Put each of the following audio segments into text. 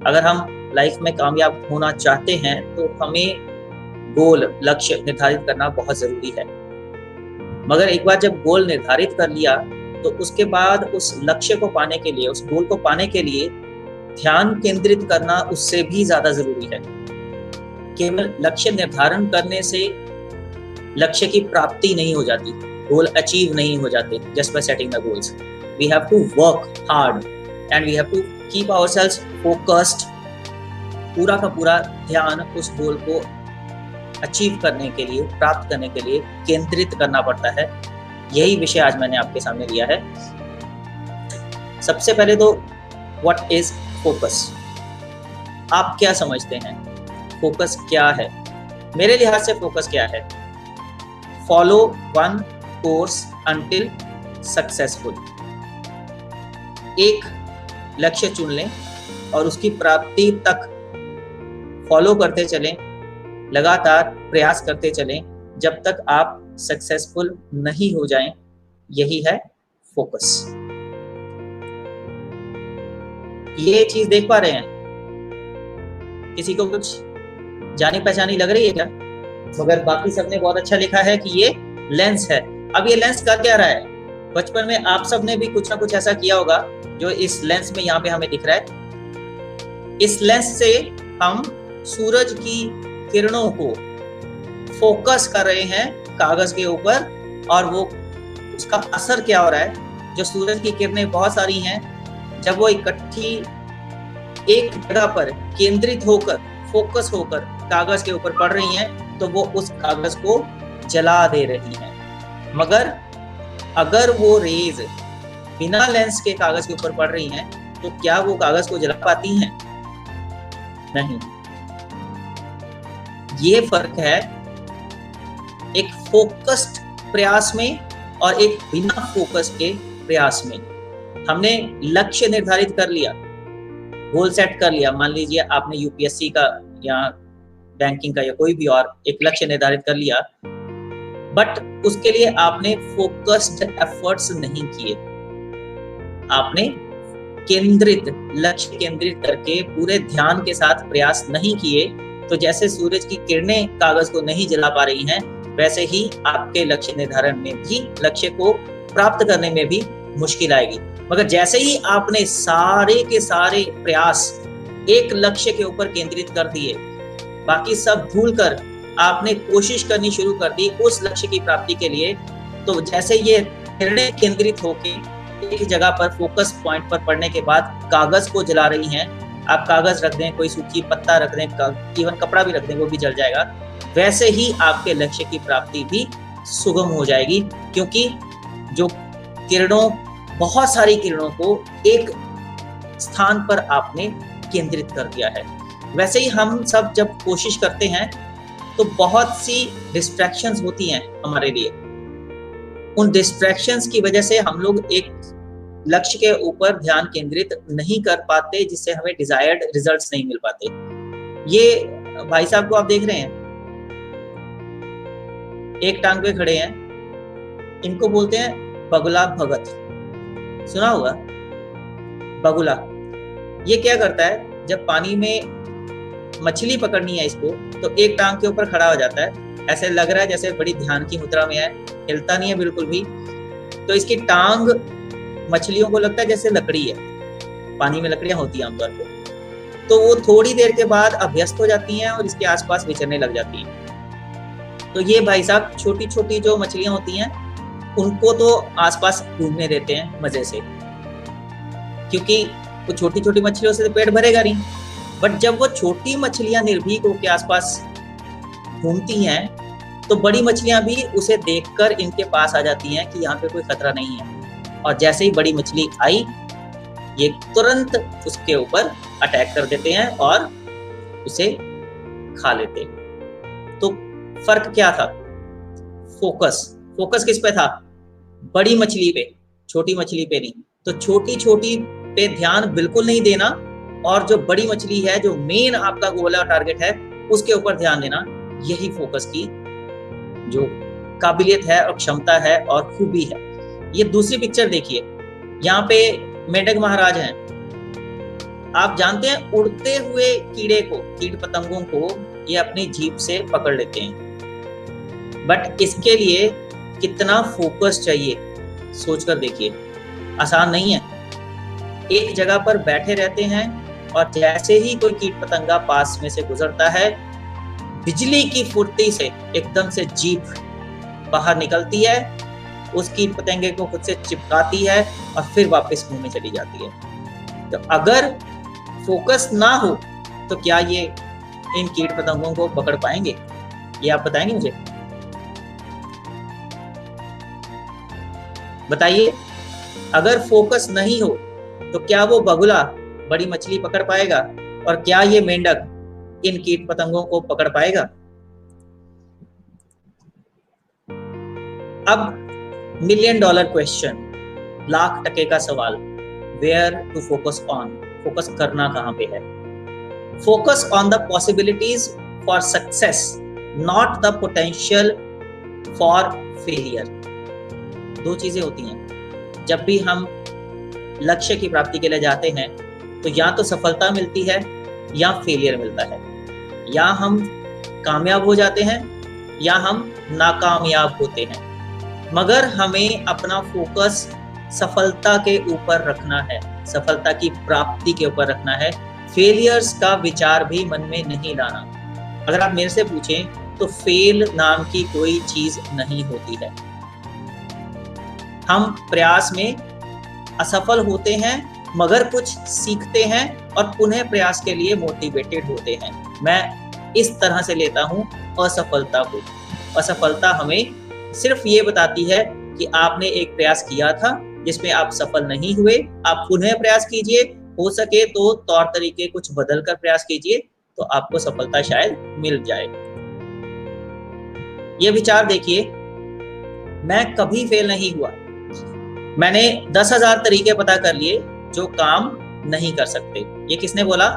अगर हम लाइफ में कामयाब होना चाहते हैं तो हमें गोल लक्ष्य निर्धारित करना बहुत जरूरी है। मगर एक बार जब गोल निर्धारित कर लिया तो उसके बाद उस लक्ष्य को पाने के लिए, उस गोल को पाने के लिए ध्यान केंद्रित करना उससे भी ज्यादा जरूरी है। केवल लक्ष्य निर्धारण करने से लक्ष्य की प्राप्ति नहीं हो जाती, गोल अचीव नहीं हो जाते just by setting the goals. We have to work hard and we have to keep ourselves focused. पूरा का पूरा ध्यान उस गोल को अचीव करने के लिए, प्राप्त करने के लिए केंद्रित करना पड़ता है। यही विषय आज मैंने आपके सामने लिया है। सबसे पहले तो व्हाट इज फोकस? आप क्या समझते हैं फोकस क्या है? मेरे लिहाज से फोकस क्या है? Follow one course until successful. एक लक्ष्य चुन लें और उसकी प्राप्ति तक फॉलो करते चलें, लगातार प्रयास करते चलें जब तक आप सक्सेसफुल नहीं हो जाएं। यही है फोकस। ये चीज देख पा रहे हैं? किसी को कुछ जानी पहचानी लग रही है क्या? मगर बाकी सबने बहुत अच्छा लिखा है कि ये लेंस है। अब ये लेंस कर क्या रहा है? बचपन में आप सबने भी कुछ ना कुछ ऐसा किया होगा जो इस लेंस में यहाँ पे हमें दिख रहा है। इस लेंस से हम सूरज की किरणों को फोकस कर रहे हैं कागज के ऊपर, और वो उसका असर क्या हो रहा है? जो सूरज की किरणें बहुत सारी हैं, जब वो इकट्ठी एक जगह पर केंद्रित होकर, फोकस होकर कागज के ऊपर पड़ रही हैं, तो वो उस कागज को जला दे रही हैं। मगर अगर वो रेज बिना लेंस के कागज के ऊपर पड़ रही हैं, तो क्या वो कागज को जला पाती हैं? नहीं। ये फर्क है एक फोकस्ड प्रयास में और एक बिना फोकस के प्रयास में। हमने लक्ष्य निर्धारित कर लिया, गोल सेट कर लिया। मान लीजिए आपने यूपीएससी का या बैंकिंग का या कोई भी और एक लक्ष्य निर्धारित कर लिया, बट उसके लिए आपने फोकस्ड एफर्ट्स नहीं किए। आपने केंद्रित, लक्ष्य केंद्रित करके पूरे ध्यान के साथ प्रयास नहीं किए, तो जैसे सूरज की किरणें कागज को नहीं जला पा रही हैं, वैसे ही आपके लक्ष्य निर्धारण में भी, लक्ष्य को प्राप्त करने में भी मुश्किल आएगी। मगर जैसे ही आपने सारे के सारे प्रयास एक लक्ष्य के ऊपर केंद्रित कर दिए, बाकी सब भूलकर आपने कोशिश करनी शुरू कर दी उस लक्ष्य की प्राप्ति के लिए, तो जैसे ये किरणें केंद्रित होके एक जगह पर फोकस पॉइंट पर पड़ने के बाद कागज को जला रही हैं, आप कागज रख दें, कोई सूखी पत्ता रख दें, इवन कपड़ा भी रख दें, वो भी जल जाएगा। वैसे ही आपके लक्ष्य की प्राप्ति भी सुगम हो जाएगी, क्योंकि जो किरणों, बहुत सारी किरणों को एक स्थान पर आपने केंद्रित कर दिया है। वैसे ही हम सब जब कोशिश करते हैं तो बहुत सी डिस्ट्रैक्शंस होती हैं हमारे लिए। उन डिस्ट्रैक्शंस की वजह से हम लोग एक लक्ष्य के ऊपर ध्यान केंद्रित नहीं कर पाते, जिससे हमें डिजायर्ड रिजल्ट्स नहीं मिल पाते। ये भाई साहब को आप देख रहे हैं, एक टांग पे खड़े हैं, इनको बोलते हैं बगुला भगत। सुना होगा बगुला। ये क्या करता है, जब पानी में मछली पकड़नी है इसको, तो एक टांग के ऊपर खड़ा हो जाता है, ऐसे लग रहा है जैसे बड़ी ध्यान की मुद्रा में है, हिलता नहीं है बिल्कुल भी। तो इसकी टांग मछलियों को लगता है जैसे लकड़ी है, पानी में लकड़ियां होती हैं आमतौर पर, तो वो थोड़ी देर के बाद अभ्यस्त हो जाती हैं और इसके आसपास विचरने लग जाती हैं। तो ये भाई साहब छोटी छोटी जो मछलियां होती हैं, उनको तो आसपास घूमने देते हैं मजे से, क्योंकि वो छोटी छोटी मछलियों से तो पेट भरेगा नहीं। बट जब वो छोटी मछलियां निर्भीक होकर आसपास घूमती हैं, तो बड़ी मछलियां भी उसे देखकर इनके पास आ जाती हैं कि यहाँ पे कोई खतरा नहीं है। और जैसे ही बड़ी मछली आई, ये तुरंत उसके ऊपर अटैक कर देते हैं और उसे खा लेते हैं। तो फर्क क्या था? फोकस किस पे था? बड़ी मछली पे, छोटी मछली पे नहीं। तो छोटी छोटी पे ध्यान बिल्कुल नहीं देना, और जो बड़ी मछली है, जो मेन आपका गोल और टारगेट है, उसके ऊपर ध्यान देना। यही फोकस की जो काबिलियत है और क्षमता है और खूबी है। ये दूसरी पिक्चर देखिए, यहाँ पे मेंढक महाराज हैं, आप जानते हैं उड़ते हुए कीड़े को, कीट पतंगों को ये अपनी जीभ से पकड़ लेते हैं, बट इसके लिए कितना फोकस चाहिए सोचकर देखिए, आसान नहीं है। एक जगह पर बैठे रहते हैं और जैसे ही कोई कीट पतंगा पास में से गुजरता है, बिजली की फुर्ती से एकदम से जीभ बाहर निकलती है, उस कीट पतंगे को खुद से चिपकाती है और फिर वापस मुंह में चली जाती है। तो अगर फोकस ना हो तो क्या ये इन कीट पतंगों को पकड़ पाएंगे? ये आप बताएंगे मुझे, बताइए। अगर फोकस नहीं हो तो क्या वो बगुला बड़ी मछली पकड़ पाएगा, और क्या ये मेंढक इन कीट पतंगों को पकड़ पाएगा? अब $1,000,000 क्वेश्चन, लाख टके का सवाल, where to focus on, focus करना कहां पे है? Focus on the possibilities for success, not the potential for failure. दो चीजें होती हैं, जब भी हम लक्ष्य की प्राप्ति के लिए जाते हैं तो या तो सफलता मिलती है या फेलियर मिलता है, या हम कामयाब हो जाते हैं या हम नाकामयाब होते हैं, मगर हमें अपना फोकस सफलता के ऊपर रखना है, सफलता की प्राप्ति के ऊपर रखना है। फेलियर्स का विचार भी मन में नहीं लाना। अगर आप मेरे से पूछें तो फेल नाम की कोई चीज नहीं होती है। हम प्रयास में असफल होते हैं मगर कुछ सीखते हैं और पुनः प्रयास के लिए मोटिवेटेड होते हैं। मैं इस तरह से लेता हूं असफलता को। असफलता हमें सिर्फ ये बताती है कि आपने एक प्रयास किया था जिसमें आप सफल नहीं हुए, आप पुनः प्रयास कीजिए, हो सके तो तौर तरीके कुछ बदल कर प्रयास कीजिए, तो आपको सफलता शायद मिल जाए। ये विचार देखिए, मैं कभी फेल नहीं हुआ। मैंने 10,000 तरीके पता कर लिए जो काम नहीं कर सकते। ये किसने बोला?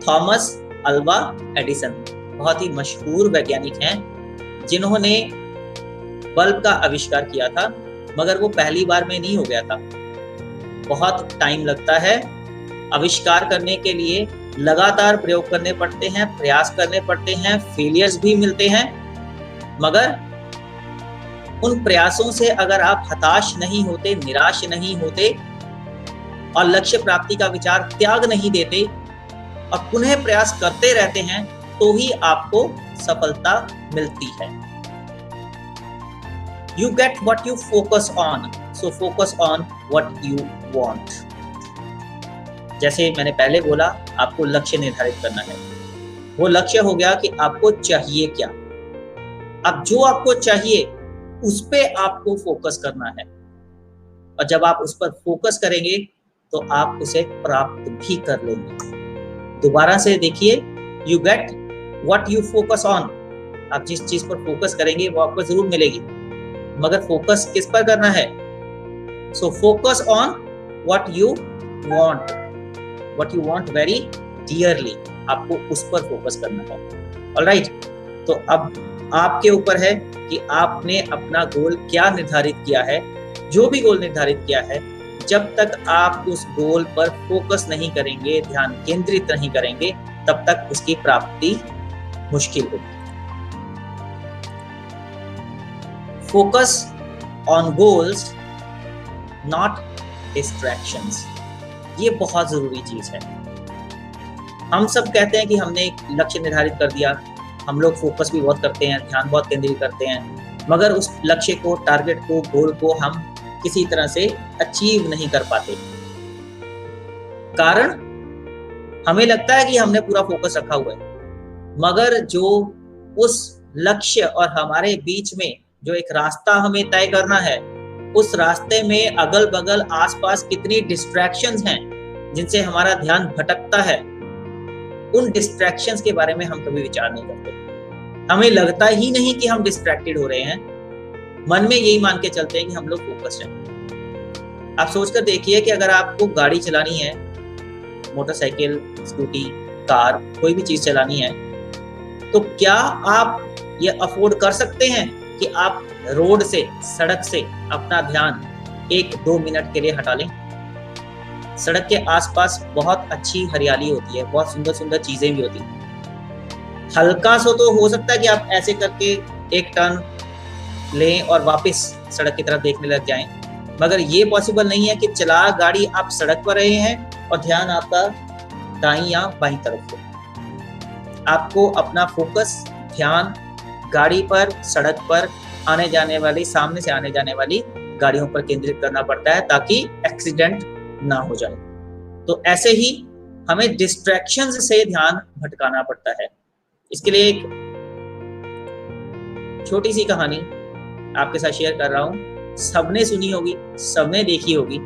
थॉमस अल्वा एडिसन, बहुत ही मशहूर वैज्ञानिक हैं जिन्होंने बल्ब का आविष्कार किया था, मगर वो पहली बार में नहीं हो गया था। बहुत टाइम लगता है आविष्कार करने के लिए, लगातार प्रयोग करने पड़ते हैं, प्रयास करने पड़ते हैं, फेलियर्स भी मिलते हैं, मगर उन प्रयासों से अगर आप हताश नहीं होते, निराश नहीं होते और लक्ष्य प्राप्ति का विचार त्याग नहीं देते और पुनः प्रयास करते रहते हैं, तो ही आपको सफलता मिलती है। You get what you focus on, so focus on what you want. जैसे मैंने पहले बोला, आपको लक्ष्य निर्धारित करना है। वो लक्ष्य हो गया कि आपको चाहिए क्या। अब जो आपको चाहिए उस पे आपको फोकस करना है, और जब आप उस पर फोकस करेंगे तो आप उसे प्राप्त भी कर लेंगे। दोबारा से देखिए, you get what you focus on. आप जिस चीज पर फोकस करेंगे वो आपको जरूर मिलेगी, मगर फोकस किस पर करना है? So focus on what you want, what you want very dearly, आपको उस पर फोकस करना है। ऑलराइट, तो अब आपके ऊपर है कि आपने अपना गोल क्या निर्धारित किया है। जो भी गोल निर्धारित किया है, जब तक आप उस गोल पर फोकस नहीं करेंगे, ध्यान केंद्रित नहीं करेंगे, तब तक उसकी प्राप्ति मुश्किल होगी। Focus on goals, not distractions. ये बहुत जरूरी चीज है। हम सब कहते हैं कि हमने एक लक्ष्य निर्धारित कर दिया, हम लोग फोकस भी बहुत करते हैं, ध्यान बहुत केंद्रित करते हैं, मगर उस लक्ष्य को, टारगेट को, गोल को हम किसी तरह से अचीव नहीं कर पाते। कारण हमें लगता है कि हमने पूरा फोकस रखा हुआ है, मगर जो उस लक्ष्य और हमारे बीच में जो एक रास्ता हमें तय करना है, उस रास्ते में अगल बगल आसपास कितनी डिस्ट्रैक्शंस हैं जिनसे हमारा ध्यान भटकता है, उन डिस्ट्रैक्शंस के बारे में हम कभी विचार नहीं करते। हमें लगता ही नहीं कि हम डिस्ट्रैक्टेड हो रहे हैं, मन में यही मान के चलते हैं कि हम लोग फोकस्ड हैं। आप सोचकर देखिए कि अगर आपको गाड़ी चलानी है, मोटरसाइकिल, स्कूटी, कार, कोई भी चीज चलानी है, तो क्या आप ये अफोर्ड कर सकते हैं कि आप रोड से, सड़क से अपना ध्यान 1-2 मिनट के लिए हटा लें? सड़क के आसपास बहुत अच्छी हरियाली होती है, बहुत सुंदर सुंदर चीजें भी होती हैं। हल्का सा तो हो सकता है कि आप ऐसे करके एक टर्न लें और वापस सड़क की तरफ देखने लग जाएं, मगर ये पॉसिबल नहीं है कि चला गाड़ी आप सड़क पर रहे हैं और ध्यान आपका दाईं या बाईं तरफ हो। आपको अपना फोकस, ध्यान गाड़ी पर, सड़क पर आने जाने वाली, सामने से आने जाने वाली गाड़ियों पर केंद्रित करना पड़ता है ताकि एक्सीडेंट ना हो जाए। तो ऐसे ही हमें डिस्ट्रैक्शंस से ध्यान भटकाना पड़ता है। इसके लिए एक छोटी सी कहानी आपके साथ शेयर कर रहा हूँ। सबने सुनी होगी, सबने देखी होगी।